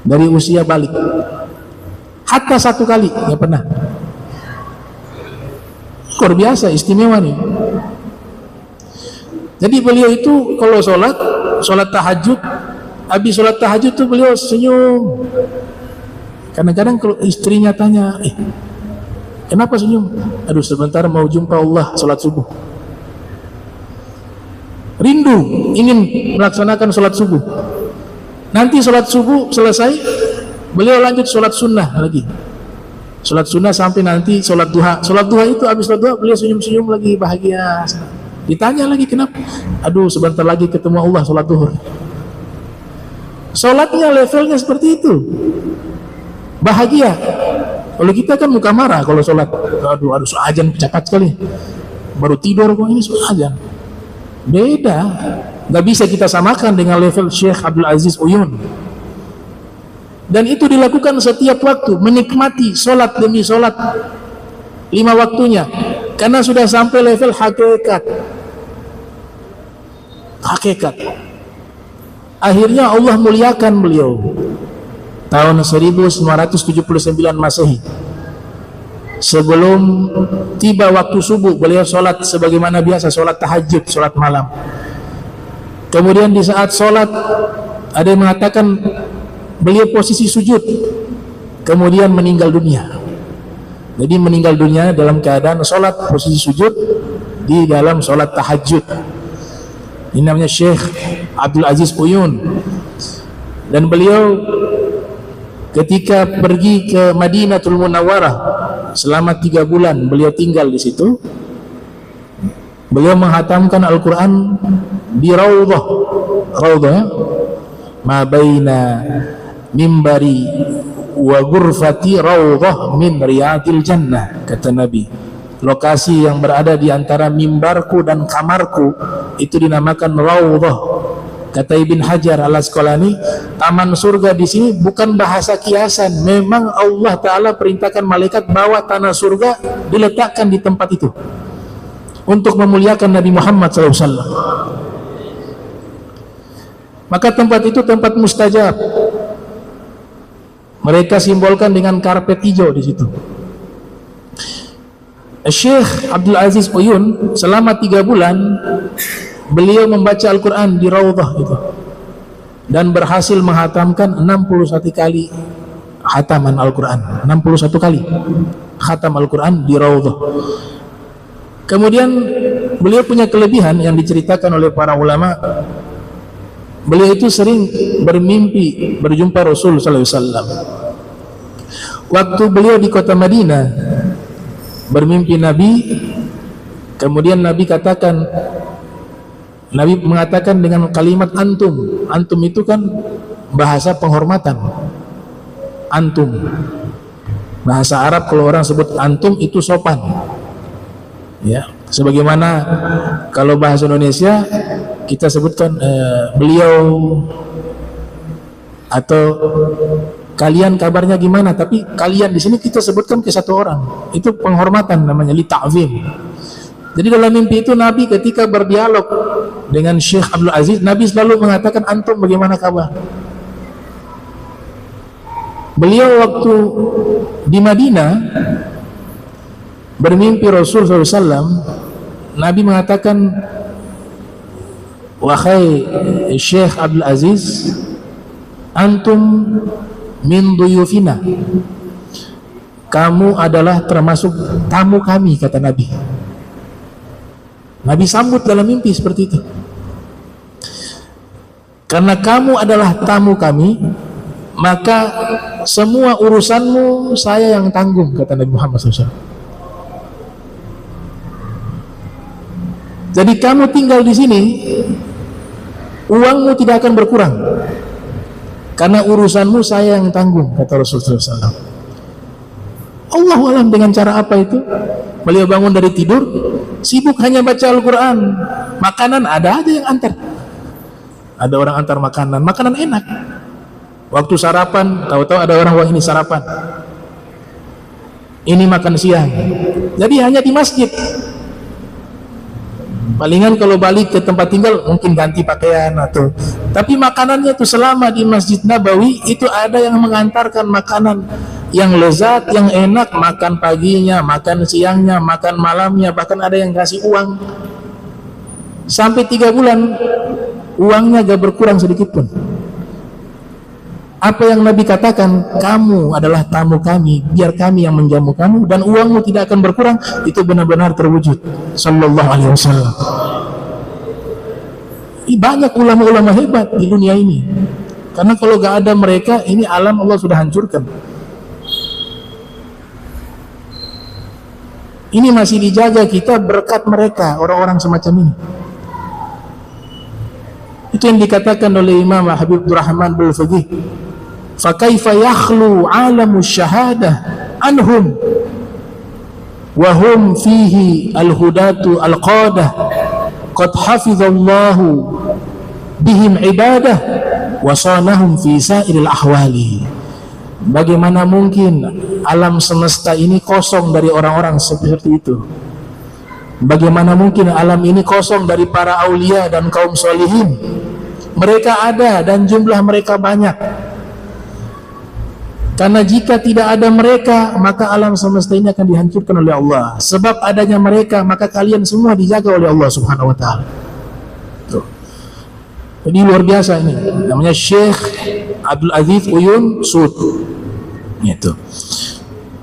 Dari usia balik, hatta 1 kali nggak pernah. Luar biasa, istimewa nih. Jadi beliau itu kalau sholat tahajud, habis sholat tahajud tuh beliau senyum. Kadang-kadang kalau istrinya tanya, kenapa senyum? Aduh, sebentar mau jumpa Allah, sholat subuh. Rindu ingin melaksanakan sholat subuh. Nanti sholat subuh selesai, beliau lanjut sholat sunnah lagi. Sholat sunnah sampai nanti sholat duha. Sholat duha itu habis sholat duha beliau senyum-senyum lagi, bahagia. Ditanya lagi kenapa? Aduh, sebentar lagi ketemu Allah, sholat duhur. Sholatnya levelnya seperti itu, bahagia. Kalau kita kan muka marah kalau sholat. Aduh, ajan cepat sekali. Baru tidur kok, ini ajan. Beda. Gak bisa kita samakan dengan level Syekh Abdul Aziz Uyun. Dan itu dilakukan setiap waktu, menikmati sholat demi sholat 5 waktunya, karena sudah sampai level hakikat. Akhirnya Allah muliakan beliau tahun 1979 Masehi. Sebelum tiba waktu subuh, beliau sholat sebagaimana biasa, sholat tahajud, sholat malam. Kemudian di saat sholat, ada yang mengatakan beliau posisi sujud, kemudian meninggal dunia. Jadi meninggal dunia dalam keadaan sholat, posisi sujud di dalam sholat tahajud. Ini namanya Syekh Abdul Aziz Uyun. Dan beliau ketika pergi ke Madinatul Munawwarah selama 3 bulan beliau tinggal di situ. Beliau menghatamkan Al-Quran di raudhah, ma baina mimbari wa ghurfati raudhah min riyadil jannah, kata Nabi. Lokasi yang berada di antara mimbarku dan kamarku itu dinamakan raudhah. Kata Ibn Hajar Al-Asqalani, taman surga di sini bukan bahasa kiasan. Memang Allah Ta'ala perintahkan malaikat bawa tanah surga diletakkan di tempat itu untuk memuliakan Nabi Muhammad SAW. Maka tempat itu tempat mustajab. Mereka simbolkan dengan karpet hijau di situ. Syekh Abdul Aziz Uyun selama 3 bulan beliau membaca Al-Quran di raudhah itu, dan berhasil menghatamkan 61 kali khataman Al-Quran. 61 kali khatam Al-Quran di raudhah. Kemudian beliau punya kelebihan yang diceritakan oleh para ulama. Beliau itu sering bermimpi berjumpa Rasul sallallahu alaihi wasallam. Waktu beliau di kota Madinah bermimpi Nabi, kemudian Nabi mengatakan dengan kalimat antum. Antum itu kan bahasa penghormatan. Antum. Bahasa Arab kalau orang sebut antum itu sopan. Ya, sebagaimana kalau bahasa Indonesia kita sebutkan beliau atau kalian kabarnya gimana, tapi kalian di sini kita sebutkan ke satu orang. Itu penghormatan namanya, li ta'zim. Jadi dalam mimpi itu Nabi ketika berdialog dengan Syekh Abdul Aziz, Nabi selalu mengatakan antum bagaimana kabar. Beliau waktu di Madinah bermimpi Rasul SAW, Nabi mengatakan, wahai Syekh Abdul Aziz, antum min duyufina, kamu adalah termasuk tamu kami, kata Nabi. Nabi sambut dalam mimpi seperti itu. Karena kamu adalah tamu kami, maka semua urusanmu saya yang tanggung, kata Nabi Muhammad SAW. Jadi kamu tinggal di sini, uangmu tidak akan berkurang, karena urusanmu saya yang tanggung, kata Rasulullah SAW. Allahu alam dengan cara apa itu. Beliau bangun dari tidur, sibuk hanya baca Al-Quran. Makanan ada aja yang antar. Ada orang antar makanan enak. Waktu sarapan, tahu-tahu ada orang, wah ini sarapan, ini makan siang. Jadi hanya di masjid. Palingan kalau balik ke tempat tinggal mungkin ganti pakaian atau, tapi makanannya itu selama di Masjid Nabawi itu ada yang mengantarkan makanan yang lezat, yang enak, makan paginya, makan siangnya, makan malamnya, bahkan ada yang kasih uang. Sampai 3 bulan uangnya gak berkurang sedikit pun. Apa yang Nabi katakan, kamu adalah tamu kami, biar kami yang menjamu kamu, dan uangmu tidak akan berkurang, itu benar-benar terwujud. Sallallahu alaihi wasallam. Banyak ulama-ulama hebat di dunia ini, karena kalau gak ada mereka, ini alam Allah sudah hancurkan. Ini masih dijaga kita berkat mereka, orang-orang semacam ini. Itu yang dikatakan oleh Imam Habib Rahman Bulfaqih, fakaifa yakhlu alamu syahadah anhum wa hum fihi al-hudatu al-qadah qad hafizallahu bihim ibadah wa sanahum fi sa'iril ahwali. Bagaimana mungkin alam semesta ini kosong dari orang-orang seperti itu? Bagaimana mungkin alam ini kosong dari para aulia dan kaum solihin? Mereka ada dan jumlah mereka banyak. Karena jika tidak ada mereka, maka alam semesta ini akan dihancurkan oleh Allah. Sebab adanya mereka, maka kalian semua dijaga oleh Allah Subhanahu wa Ta'ala. Jadi luar biasa ini. Namanya Syekh Abdul Aziz Uyun Sud. Itu.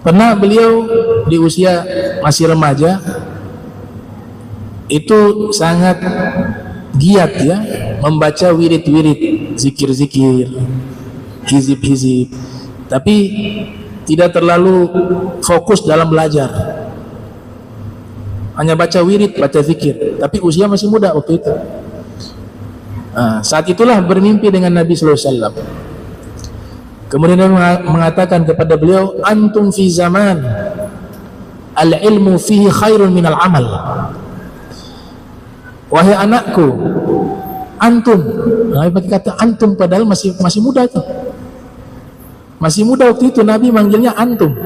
Pernah beliau di usia masih remaja itu sangat giat ya membaca wirid-wirid, zikir-zikir, hizib-hizib, tapi tidak terlalu fokus dalam belajar, hanya baca wirid, baca zikir, tapi usia masih muda waktu itu. Saat itulah bermimpi dengan Nabi sallallahu alaihi wasallam. Kemudian dia mengatakan kepada beliau, antum fi zaman al-ilmu fihi khairun minal amal. Wahai anakku, antum, pakai kata antum padahal masih muda itu. Masih muda waktu itu, Nabi manggilnya antum,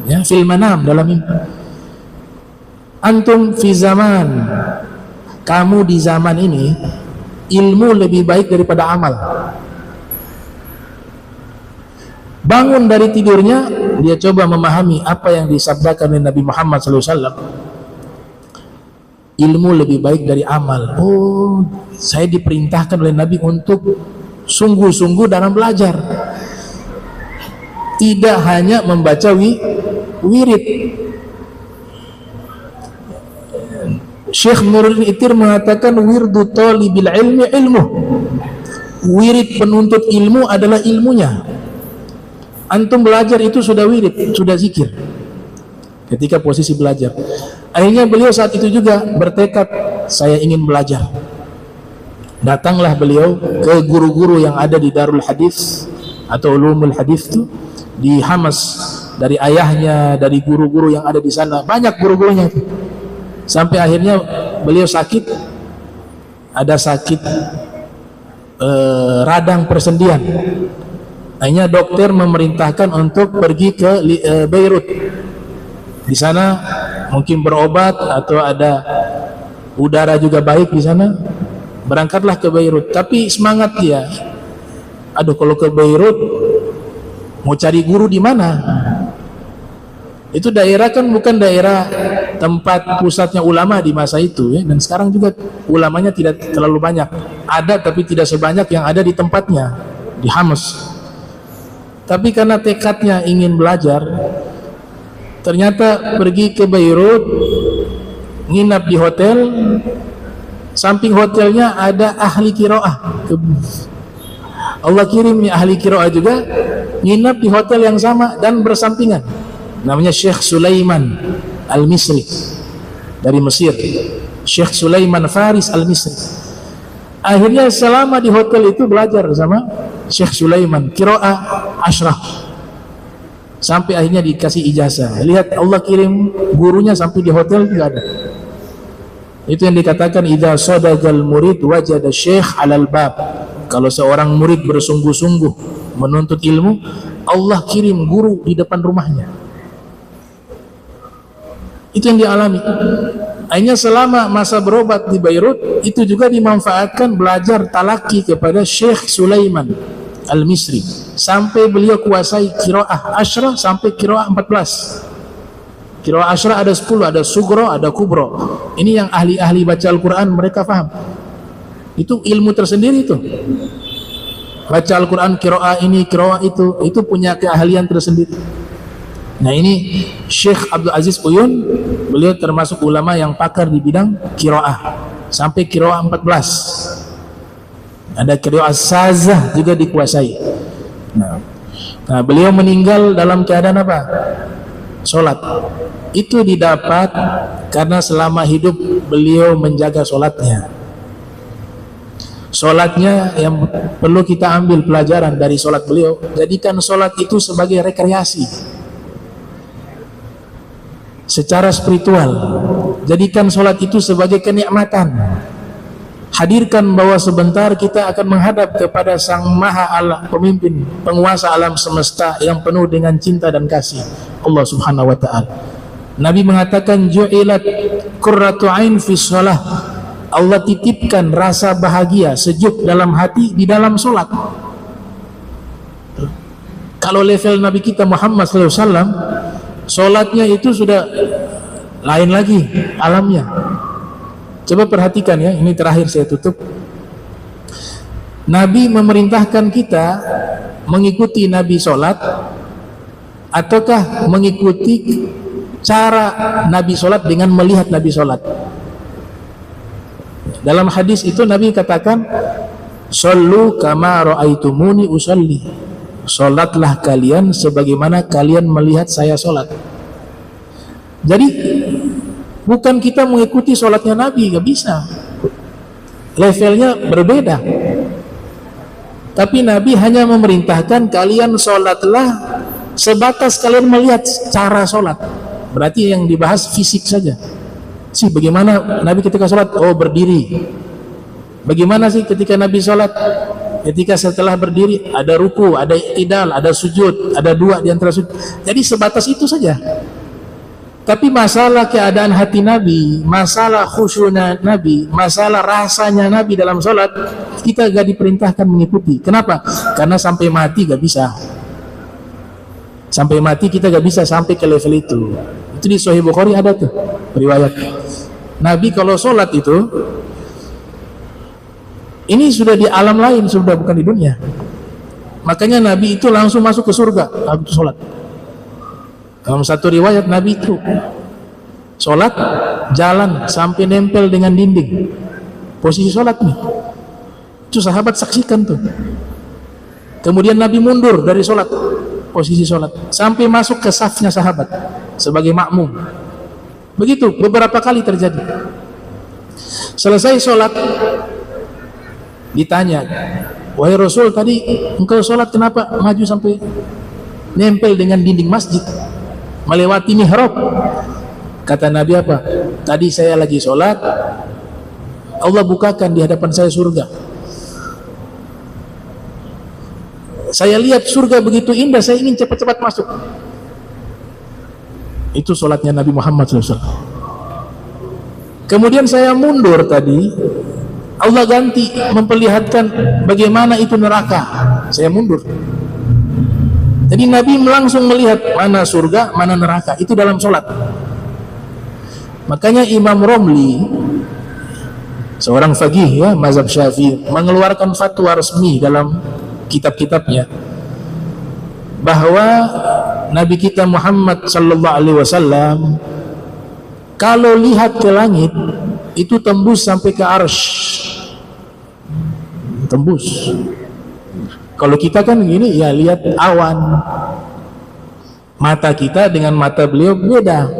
ya, fil manam, dalam mimpi. Antum fi zaman, kamu di zaman ini ilmu lebih baik daripada amal. Bangun dari tidurnya, dia coba memahami apa yang disabdakan oleh Nabi Muhammad SAW. Ilmu lebih baik dari amal. Oh, saya diperintahkan oleh Nabi untuk sungguh-sungguh dalam belajar, tidak hanya membaca wirid. Syekh Nuruddin Itir mengatakan wirdu talibil ilmi ilmu, wirid penuntut ilmu adalah ilmunya. Antum belajar itu sudah wirid, sudah zikir ketika posisi belajar. Akhirnya beliau saat itu juga bertekad, saya ingin belajar. Datanglah beliau ke guru-guru yang ada di Darul Hadis atau Ulumul Hadis itu di Hamas, dari ayahnya, dari guru-guru yang ada di sana, banyak guru-gurunya itu. Sampai akhirnya beliau sakit, ada sakit radang persendian. Akhirnya dokter memerintahkan untuk pergi ke Beirut. Di sana mungkin berobat atau ada udara juga baik di sana. Berangkatlah ke Beirut, tapi semangat dia. Aduh, kalau ke Beirut mau cari guru di mana? Itu daerah kan bukan daerah tempat pusatnya ulama di masa itu ya. Dan sekarang juga ulamanya tidak terlalu banyak. Ada tapi tidak sebanyak yang ada di tempatnya di Hamas. Tapi karena tekadnya ingin belajar, ternyata pergi ke Beirut, nginap di hotel. Samping hotelnya ada ahli qiraah. Allah kirim ahli qiraah juga, nginap di hotel yang sama dan bersampingan. Namanya Syekh Sulaiman Al-Misri dari Mesir, Syekh Sulaiman Faris Al-Misri. Akhirnya selama di hotel itu belajar sama Syekh Sulaiman qiraah asyrah sampai akhirnya dikasih ijazah. Lihat, Allah kirim gurunya sampai di hotel tidak ada. Itu yang dikatakan idza sadaqal murid wajada syekh alal bab. Kalau seorang murid bersungguh-sungguh menuntut ilmu, Allah kirim guru di depan rumahnya. Itu yang dialami. Akhirnya selama masa berobat di Beirut itu juga dimanfaatkan belajar talaki kepada Syekh Sulaiman Al-Misri sampai beliau kuasai qiraah asyrah sampai qiraah 14. Qiraah asyrah ada 10, ada sugro, ada kubro. Ini yang ahli-ahli baca Al-Quran mereka paham. Itu ilmu tersendiri itu. Baca Al-Quran qiraah ini, qiraah itu punya keahlian tersendiri. Nah, ini Syekh Abdul Aziz Uyun, beliau termasuk ulama yang pakar di bidang qiraah sampai qiraah 14. Ada qiraah sazah juga dikuasai. Nah, beliau meninggal dalam keadaan apa? Salat. Itu didapat karena selama hidup beliau menjaga salatnya. Salatnya yang perlu kita ambil pelajaran dari salat beliau, jadikan salat itu sebagai rekreasi secara spiritual. Jadikan sholat itu sebagai kenikmatan. Hadirkan bahwa sebentar kita akan menghadap kepada Sang Maha Allah, pemimpin, penguasa alam semesta yang penuh dengan cinta dan kasih, Allah Subhanahu wa ta'ala. Nabi mengatakan ju'ilat qurratu ain fi shalah. Allah titipkan rasa bahagia, sejuk dalam hati di dalam sholat. Kalau level Nabi kita Muhammad SAW, sholatnya itu sudah lain lagi alamnya. Coba perhatikan ya, ini terakhir saya tutup. Nabi memerintahkan kita mengikuti Nabi sholat ataukah mengikuti cara Nabi sholat dengan melihat Nabi sholat. Dalam hadis itu Nabi katakan, "Shollu kama ra'aitumuni usolli." Sholatlah kalian sebagaimana kalian melihat saya sholat. Jadi bukan kita mengikuti sholatnya Nabi, gak bisa. Levelnya berbeda. Tapi Nabi hanya memerintahkan kalian sholatlah sebatas kalian melihat cara sholat. Berarti yang dibahas fisik saja. Sih bagaimana Nabi ketika sholat? Oh, berdiri. Bagaimana sih ketika Nabi sholat? Ketika setelah berdiri ada ruku, ada i'tidal, ada sujud, ada dua di antara sujud. Jadi sebatas itu saja. Tapi masalah keadaan hati Nabi, masalah khusyuknya Nabi, masalah rasanya Nabi dalam sholat, kita gak diperintahkan mengikuti. Kenapa? Karena sampai mati gak bisa. Sampai mati kita gak bisa sampai ke level itu. Itu di Sahih Bukhari ada tuh riwayat. Nabi kalau sholat itu, ini sudah di alam lain, sudah bukan di dunia. Makanya Nabi itu langsung masuk ke surga habis sholat. Dalam satu riwayat Nabi itu sholat, jalan sampai nempel dengan dinding, posisi sholat nih. Itu sahabat saksikan tuh. Kemudian Nabi mundur dari sholat, posisi sholat, sampai masuk ke safnya sahabat sebagai makmum. Begitu beberapa kali terjadi. Selesai sholat, ditanya, wahai Rasul, tadi engkau sholat kenapa maju sampai nempel dengan dinding masjid, melewati mihrab? Kata Nabi apa? Tadi saya lagi sholat, Allah bukakan di hadapan saya surga. Saya lihat surga begitu indah, saya ingin cepat-cepat masuk. Itu sholatnya Nabi Muhammad SAW. Kemudian saya mundur tadi, Allah ganti memperlihatkan bagaimana itu neraka. Saya mundur. Jadi Nabi langsung melihat mana surga, mana neraka. Itu dalam sholat. Makanya Imam Romli, seorang faqih ya, mazhab Syafi'i, mengeluarkan fatwa resmi dalam kitab-kitabnya bahwa Nabi kita Muhammad sallallahu alaihi wasallam kalau lihat ke langit itu tembus sampai ke arsy, tembus. Kalau kita kan gini ya, lihat awan, mata kita dengan mata beliau beda.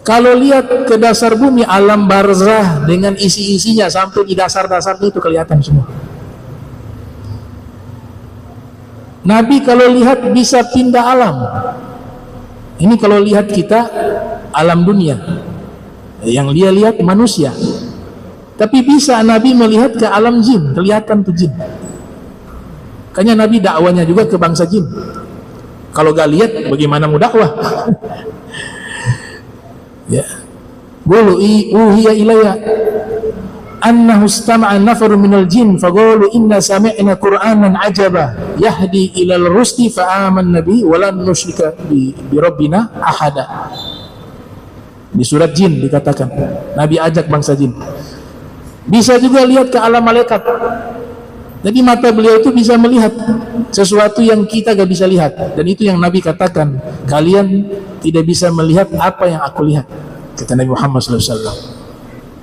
Kalau lihat ke dasar bumi, alam barzah dengan isi-isinya sampai di dasar-dasarnya itu kelihatan semua. Nabi kalau lihat bisa pindah alam. Ini kalau lihat kita alam dunia, yang dia lihat manusia. Tapi bisa Nabi melihat ke alam jin, kelihatan tuh jin. Makanya Nabi dakwanya juga ke bangsa jin. Kalau gak lihat bagaimana mau dakwah? Ya. Qul uhiya ilayya annahu istama'a nafarun minal jin faqalu inna sami'na qur'anan ajaba yahdi ilal rusdi fa amanna bihi wa lan nusyrika bi rabbina ahada. Di surat jin dikatakan Nabi ajak bangsa jin. Bisa juga lihat ke alam malaikat. Jadi mata beliau itu bisa melihat sesuatu yang kita gak bisa lihat. Dan itu yang Nabi katakan, kalian tidak bisa melihat apa yang aku lihat, kata Nabi Muhammad SAW.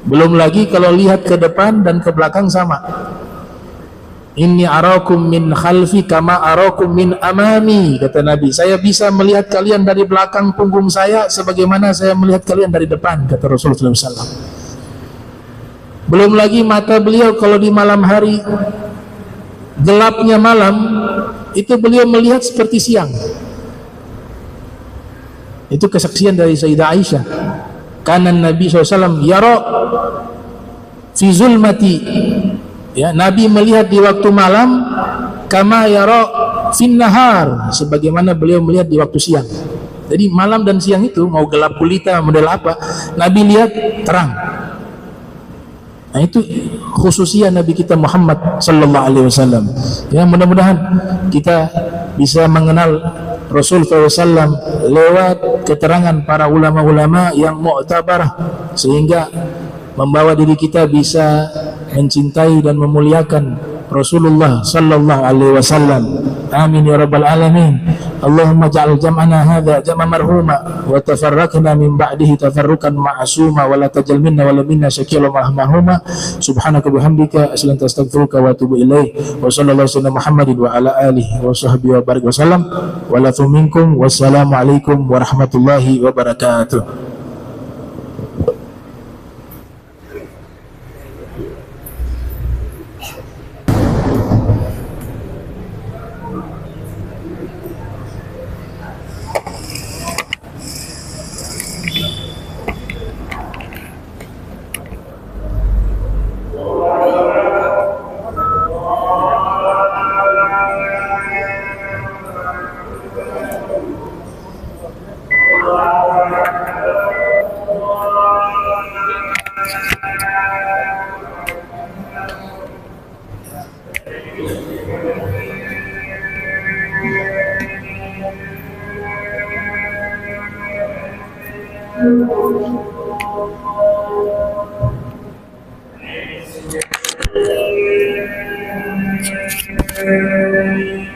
Belum lagi kalau lihat ke depan dan ke belakang sama. Inni arakum min khalfi kama arakum min amami, kata Nabi. Saya bisa melihat kalian dari belakang punggung saya sebagaimana saya melihat kalian dari depan, kata Rasulullah SAW. Belum lagi mata beliau kalau di malam hari, gelapnya malam, itu beliau melihat seperti siang. Itu kesaksian dari Sayyidah Aisyah. Kanan Nabi SAW yara fi zulmati, ya, Nabi melihat di waktu malam kama yara fin nahar, sebagaimana beliau melihat di waktu siang. Jadi malam dan siang itu mau gelap gulita model apa, Nabi lihat terang. Nah itu khususnya Nabi kita Muhammad sallallahu alaihi wasallam. Ya, mudah-mudahan kita bisa mengenal Rasul SAW lewat keterangan para ulama-ulama yang mu'tabarah, sehingga membawa diri kita bisa mencintai dan memuliakan Rasulullah sallallahu alaihi wasallam. Amin ya rabbal alamin. Allahumma ja'al jam'ana hadza jam'an marhuma wa tafarraqna min ba'dihi tafarruqan ma'suma wa la tajal minna wa la minna syakila mahmahuma. Subhanaka bihamdika asyhadu an la ilaha illa anta astaghfiruka wa atubu ilaik. Wa sallallahu alaihi wasallam Muhammadin wa ala alihi wa sahbihi wa barik wasallam. Wa la minkum. Wassalamu alaikum warahmatullahi wabarakatuh. Thank you.